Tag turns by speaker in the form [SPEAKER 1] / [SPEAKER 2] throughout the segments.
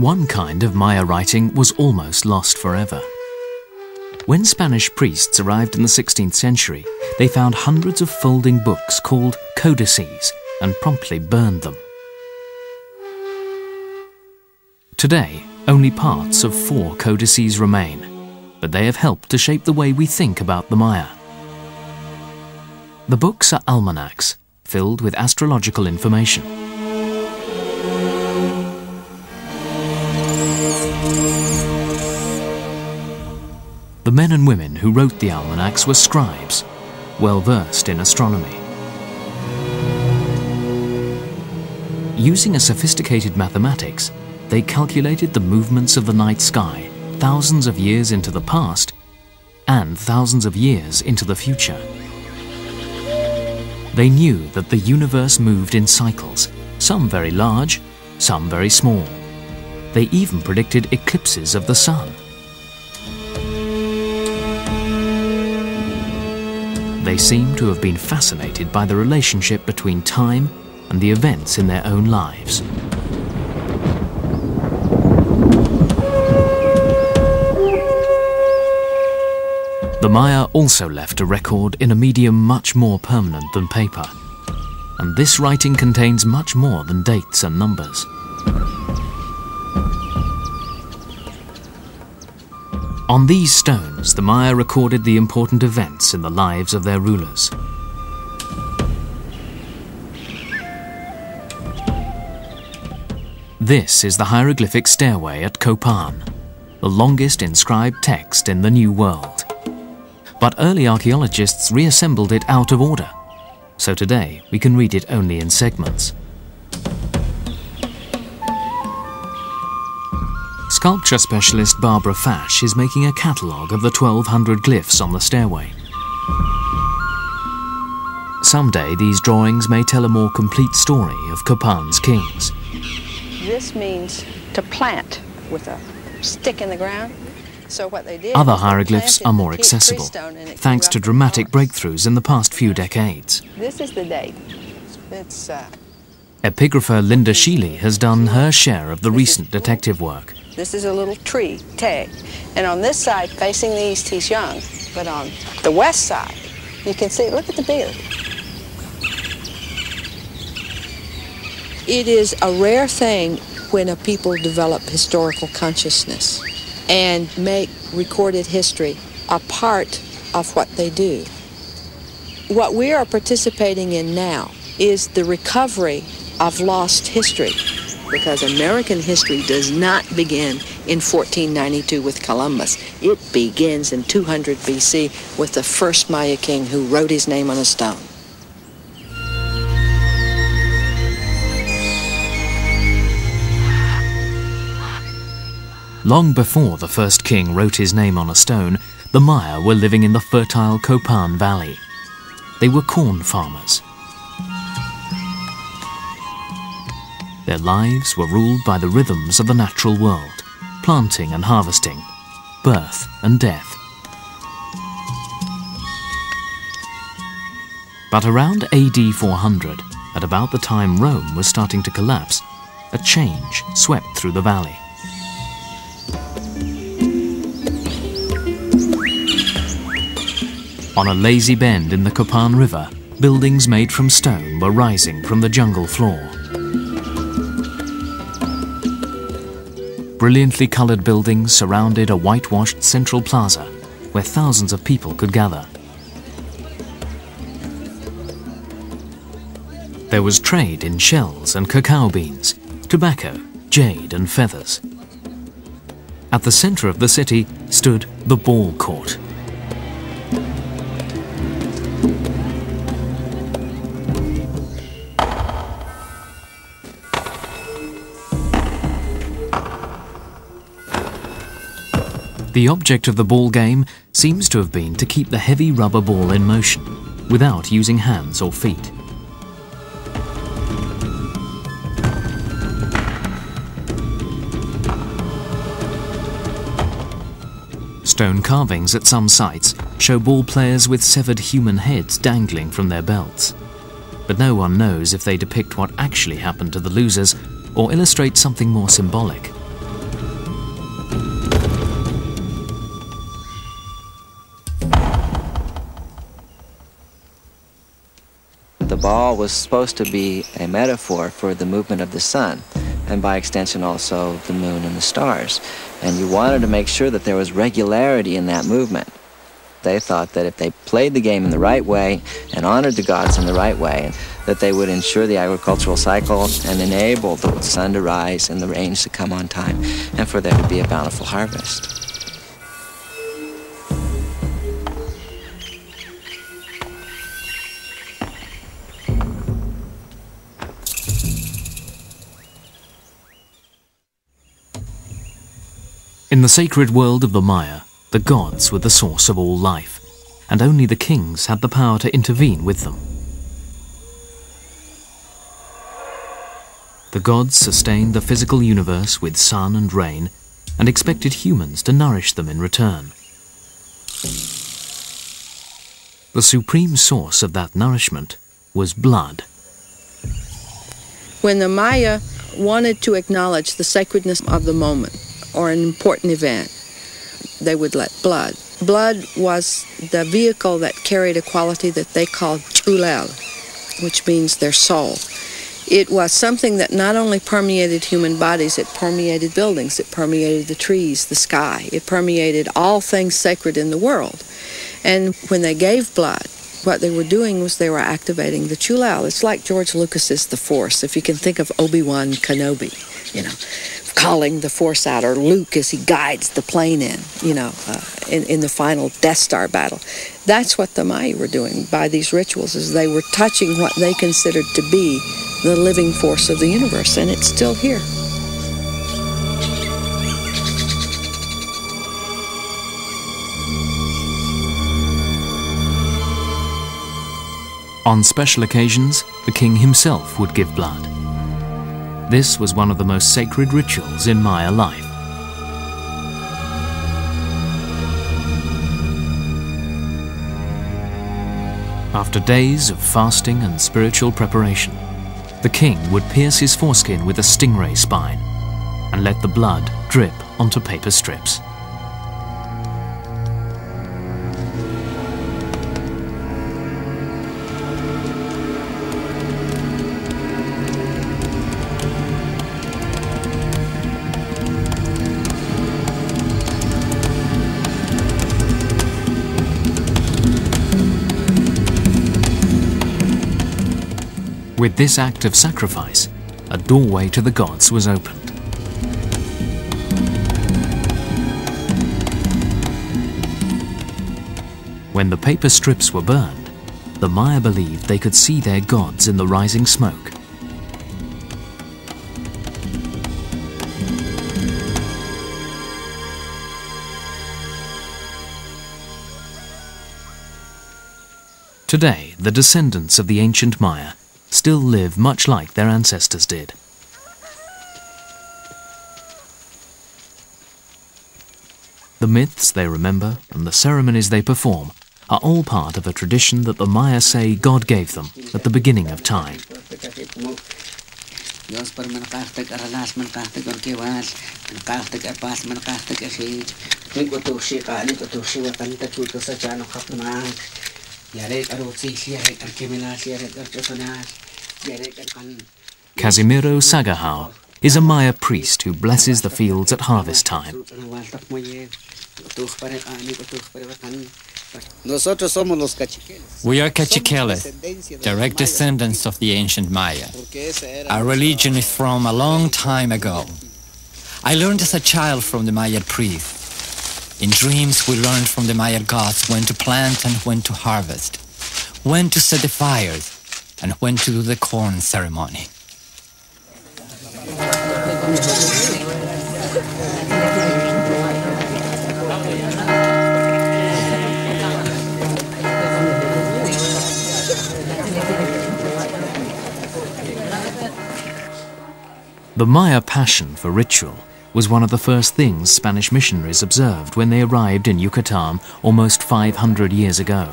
[SPEAKER 1] One kind of Maya writing was almost lost forever. When Spanish priests arrived in the 16th century, they found hundreds of folding books called codices and promptly burned them. Today, only parts of 4 codices remain, but they have helped to shape the way we think about the Maya. The books are almanacs, filled with astrological information. The men and women who wrote the almanacs were scribes, well versed in astronomy. Using a sophisticated mathematics, they calculated the movements of the night sky thousands of years into the past and thousands of years into the future. They knew that the universe moved in cycles, some very large, some very small. They even predicted eclipses of the sun. They seem to have been fascinated by the relationship between time and the events in their own lives. The Maya also left a record in a medium much more permanent than paper, and this writing contains much more than dates and numbers. On these stones, the Maya recorded the important events in the lives of their rulers. This is the hieroglyphic stairway at Copán, the longest inscribed text in the New World. But early archaeologists reassembled it out of order, so today we can read it only in segments. Sculpture specialist Barbara Fash is making a catalogue of the 1,200 glyphs on the stairway. Someday these drawings may tell a more complete story of Copán's kings.
[SPEAKER 2] This means to plant with a stick in the ground. So what they did
[SPEAKER 1] Other hieroglyphs are more accessible, thanks to dramatic breakthroughs in the past few decades.
[SPEAKER 2] This is the date. It's,
[SPEAKER 1] Epigrapher Linda Sheely has done her share of the recent detective work.
[SPEAKER 2] This is a little tree tag. And on this side, facing the east, he's young. But on the west side, you can see, look at the beard. It is a rare thing when a people develop historical consciousness and make recorded history a part of what they do. What we are participating in now is the recovery of lost history, because American history does not begin in 1492 with Columbus. It begins in 200 BC with the first Maya king who wrote his name on a stone.
[SPEAKER 1] Long before the first king wrote his name on a stone, the Maya were living in the fertile Copán Valley. They were corn farmers. Their lives were ruled by the rhythms of the natural world, planting and harvesting, birth and death. But around AD 400, at about the time Rome was starting to collapse, a change swept through the valley. On a lazy bend in the Copán River, buildings made from stone were rising from the jungle floor. Brilliantly colored buildings surrounded a whitewashed central plaza where thousands of people could gather. There was trade in shells and cacao beans, tobacco, jade and feathers. At the center of the city stood the ball court. The object of the ball game seems to have been to keep the heavy rubber ball in motion, without using hands or feet. Stone carvings at some sites show ball players with severed human heads dangling from their belts. But no one knows if they depict what actually happened to the losers or illustrate something more symbolic.
[SPEAKER 3] ball was supposed to be a metaphor for the movement of the sun, and by extension also the moon and the stars. And you wanted to make sure that there was regularity in that movement. They thought that if they played the game in the right way and honored the gods in the right way, that they would ensure the agricultural cycle and enable the sun to rise and the rains to come on time, and for there to be a bountiful harvest.
[SPEAKER 1] In the sacred world of the Maya, the gods were the source of all life, and only the kings had the power to intervene with them. The gods sustained the physical universe with sun and rain, and expected humans to nourish them in return. The supreme source of that nourishment was blood.
[SPEAKER 2] When the Maya wanted to acknowledge the sacredness of the moment or an important event, they would let blood. Blood was the vehicle that carried a quality that they called chulel, which means their soul. It was something that not only permeated human bodies, it permeated buildings, it permeated the trees, the sky, it permeated all things sacred in the world. And when they gave blood, what they were doing was they were activating the chulel. It's like George Lucas's The Force. If you can think of Obi-Wan Kenobi, you know, calling the Force out, or Luke as he guides the plane in, you know, in the final Death Star battle. That's what the Maya were doing by these rituals, is they were touching what they considered to be the living force of the universe, and it's still here.
[SPEAKER 1] On special occasions, the king himself would give blood. This was one of the most sacred rituals in Maya life. After days of fasting and spiritual preparation, the king would pierce his foreskin with a stingray spine and let the blood drip onto paper strips. With this act of sacrifice, a doorway to the gods was opened. When the paper strips were burned, the Maya believed they could see their gods in the rising smoke. Today, the descendants of the ancient Maya still live much like their ancestors did. The myths they remember and the ceremonies they perform are all part of a tradition that the Maya say God gave them at the beginning of time. Casimiro Sagahao is a Maya priest who blesses the fields at harvest time.
[SPEAKER 4] We are Cachiqueles, direct descendants of the ancient Maya. Our religion is from a long time ago. I learned as a child from the Maya priest. In dreams we learned from the Maya gods when to plant and when to harvest, when to set the fires, and when to do the corn ceremony.
[SPEAKER 1] The Maya passion for ritual was one of the first things Spanish missionaries observed when they arrived in Yucatan almost 500 years ago.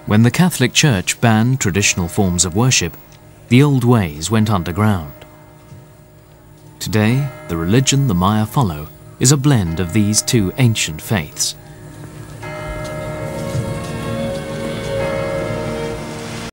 [SPEAKER 1] When the Catholic Church banned traditional forms of worship, The old ways went underground. Today, the religion the Maya follow is a blend of these two ancient faiths.